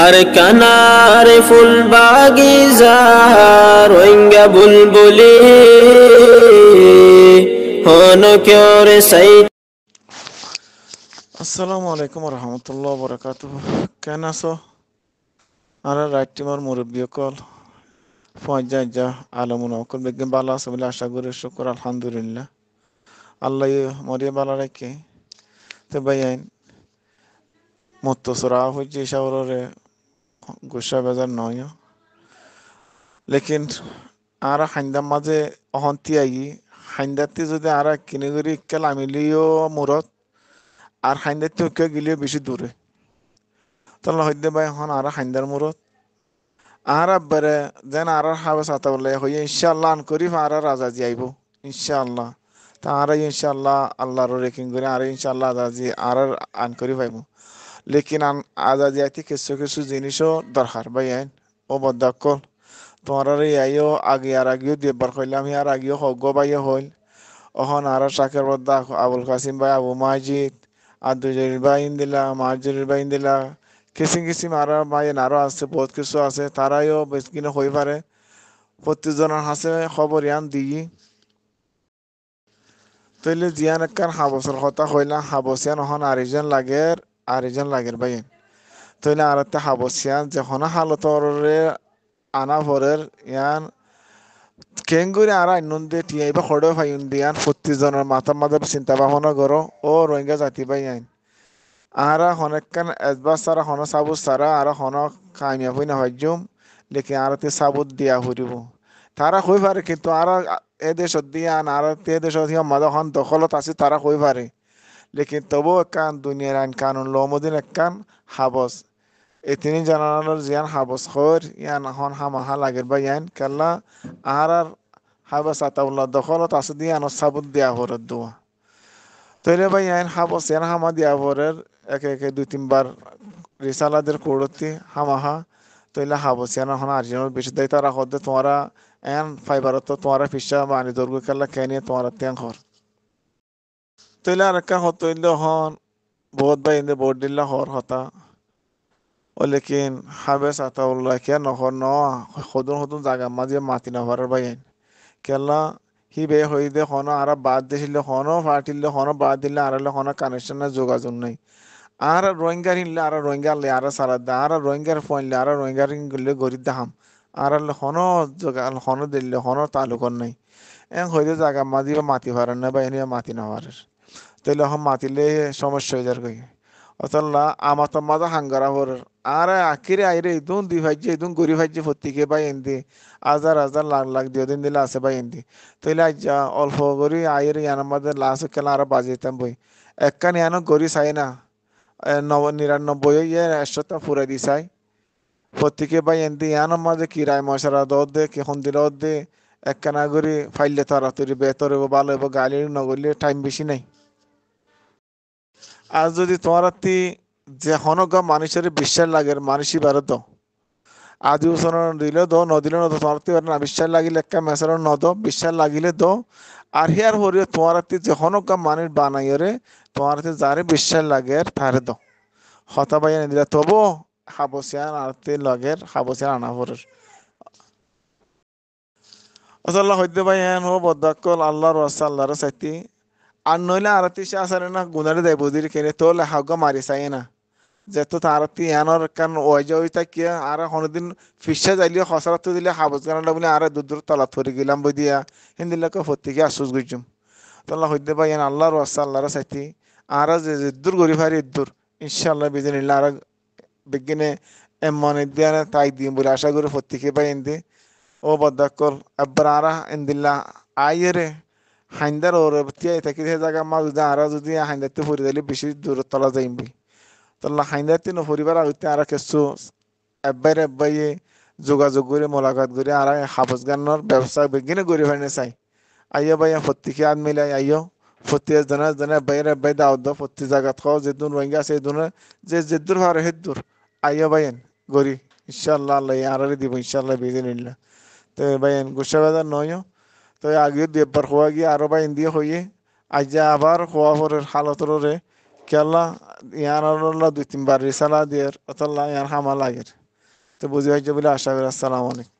আর কানার ফুল বাগিচা রোহিঙ্গা বুলবুলি হন কেওরে সাই। আসসালামু আলাইকুম রহমতুল্লাহ বরকাতুহ। কেন আছো? আর রাইট টিমার মুরব্বী কল ফজা আলমুন অকল বেগম বালা আছে বলে আশা করি, শুকর আলহামদুলিল্লাহ। আল্লাহ মরিয়া বালা রেখে তো বাইন মতো হয়েছে সাউরে গুসা বেজার নয়, লেকিন আর হাইন্দার মাঝে অহন্তি আই হাইন্দাতে যদি আর কিনে করি কেল আমিলিও মূরত আর হাইন্দাতে উকে গেলেও বেশি দূরে, তাহলে হইতে ভাই এখন আর হাইন্দার মূরত আর আব্বারে যেন আর হাবে সাথে বলে হইয়া ইনশাআল্লাহ আন করি আর রাজাজি আইব ইনশাআল্লাহ। তা আর ইনশাআল্লাহ আল্লাহর রেকিং করে আর ইনশাআল্লাহ আজাজি আর আন করি পাইব। লেকিন আজাজি আইতে কিছু কিছু জিনিসও দরকার ভাই আইন ও বদাক্কল তোমার আইও আগে আর আগেও দেবার হইলাম আর আগেও হগ বাইও হইল ওহন আর শাকের বদ্দা আবুল কাসিম ভাই আবু মাজিদ আর দুজের ভাই দিলা মাহাজুরের ভাই দিলা কিসিম কিসিম আরো মাইন আরো আছে বহুত কিছু আছে তারাইও বেশ কিনে হই পারে প্রত্যেকজনের হাসে খবর ইয়ান দিই তৈলে জিয়ান একখান হাবসের কথা হইলাম হাবসিয়ান হন আরিজন লাগের বাইন তৈলে আর একটা হাবসিয়ান যখন হালতরে আনা ভরের ইয়ান কেঙ্গুরি আর আইনন্দে টিয়াইবা খড়ে ভাইন দিয়ান প্রত্যেকজনের মাথার মাঝে চিন্তা ভাবনা করো ও রোহিঙ্গা জাতি বাই আইন আরা হনেকান এজবা সারা হন সাবুত সারা আর হন কামিয়াব হই না হজুম লেকিন আর তে সাবুত দিয়া হরিব তারা হই পারে কিন্তু আর এ দেশ দিয়া আর তে দেশ দিয়া মাদা হন দখলত আছে তারা হই পারে লেকিন তবু একান দুনিয়ার আইন কানুন লমদিন একান হাবস এই তিনি জানানোর জিয়ান হাবস খর ইয়ান হন হামাহা লাগের বা ইয়ান কাল্লা আর হাবস আতাউল্লাহ দখলত আছে দিয়া আন সাবুত দিয়া হরত দোয়া তৈলে ভাই আইন হাবস ইয়ান হামা দিয়া হরের একে একে দুই তিনবার রিসালাদের কোড়তি হামাহা তৈলে হাবসিয়ানা হন আর্জেন্ট বেশি দেয় তারা হদ্দে তোমারা এন ফাইবারত তোমারা ফিসা মানি দর্গ খেলা খেয়ে তোমারা ত্যাং হর তৈলে আর একটা হত তৈলে হন বহুত ভাই ইন্দে বহুত দিল্লা হর হতা ও লেকিন হাবেস আতাউল্লাহ কে নহর ন সদুন সদুন জাগা মাঝে মাতি না হরার ভাই কেলা হি বে হই দে হন আর বাদ দিছিলে হন ফাটিলে হন বাদ দিলে আর হন কানেকশনের যোগাযোগ নাই আর রোহিঙ্গার হিনলে আর রোহিঙ্গার লে আর সারা দা আর রোহিঙ্গার ফোনলে আর রোহিঙ্গার হিনলে গরিব দাহাম আর হন হন দিল্লে হন তালুকর নাই এন হইতে জায়গা মাঝি বা মাতি পারেন না বা এনে মাতি না পারেন তাইলে হম মাতিলে সমস্যা হয়ে যার কই অতল্লা আমার তো মাঝে হাঙ্গারা হর আর আখিরে আইরে ইদুন দুই ভাইজি ইদুন গরিব ভাইজি ফতিকে বা এনদি হাজার হাজার লাখ লাখ দিয়ে দিন দিলে আছে বা এনদি তাইলে আজ অল্প করি আইরে ইয়ার মধ্যে লাশ খেলা আর বাজিতাম বই একখান ইয়ানো গরি চাই না 99 ইয়ে 100টা ফুরাই দি চাই প্রত্যেকে ভাই এনদি ইয়ানোর মাঝে কিরায় মশারা দর দে কেখন দিল দে একখানা করে ফাইলে তাড়াতাড়ি বেতর হবো ভালো হবো গাড়ি নগরলে টাইম বেশি নাই। আর যদি তোমার যে হনগা মানুষের বিশ্বাস লাগে মানুষই বারো দ আদি বছর দিলে দো নদিলে নদ তোমার না বিশ্বাস লাগিলে একটা মেসার নদ বিশ্বাস লাগিলে দো আর হিয়ার হরিয়ে তোমার যে হনগা মানুষ বানাইরে তোমার যারে বিশ্বাস লাগে তারে দ হতা বাইয়া নিদিলা তবু হাবসিয়ান আরতে লগের হাবসিয়ান আনা ভরের আসল্লাহ হইতে ভাই হ্যান হো বদাক্কল আল্লাহর রাস্তা আল্লাহর সাইতি আর নইলে আরতি সে আসারে না গুনারে দেয় বুদির কেনে তো লেহাগা মারি চাই না যেহেতু তারতি এনর কারণ ওই যে ওইটা কি আর কোনোদিন ফিসা যাইলে হসরাত দিলে হাবস গানা বলে আর দূর দূর তলা থরি গেলাম বই দিয়া হিন্দিলাকে ফতিকে আশুস গুজুম তাল্লাহ হইতে ভাই আল্লাহর রাস্তা আল্লাহর সাইতি আর যে দূর গরিব হারি দূর ইনশাআল্লাহ বিদিন আর বিজ্ঞানে এমন দিয়া তাই দিম বলে আশা করি ফতিকে ভাই এনদি ও বদাক্কল আব্বার আরা এন্দিল্লা আইরে হাইন্দার ওর তিয়াই থাকি সে জায়গা মা যদি আরা যদি হাইন্দারতে ফুরি দিলে বেশি দূর তলা যাইবি তাহলে হাইন্দারতে নফরিবার আগে আর কিছু এব্বাই যোগাযোগ করে মোলাকাত করে আর হাফজ গানোর ব্যবসা বেগিনে গড়ে ফেলে চাই আইয়া ভাইয়া প্রত্যেকে আদ মিলাই আইও প্রত্যেক জনে এব্বাই দাওয়াত দাও প্রত্যেক জায়গা খাও যেদুন রোহিঙ্গা আছে এদুন যে যেদুর ভার হেদুর আইয়া ভাইয়েন গড়ি ইনশাআল্লাহ আল্লাহ আর দিব ইনশাআল্লাহ বেদিন ইল্লা তো ভাইয়েন গুসা বাজার নয় তো আগে দেববার হওয়া গিয়ে আরো ভাই দিয়ে হইয়ে আজ আবার হওয়া পরের হালতরে কেলা ইয়ান দুই তিনবার রিসালা দিয়ে অতল্লা ইয়ান হামা লাগের তো বুঝি হয়েছে বলে আশা করি। আসসালামু আলাইকুম।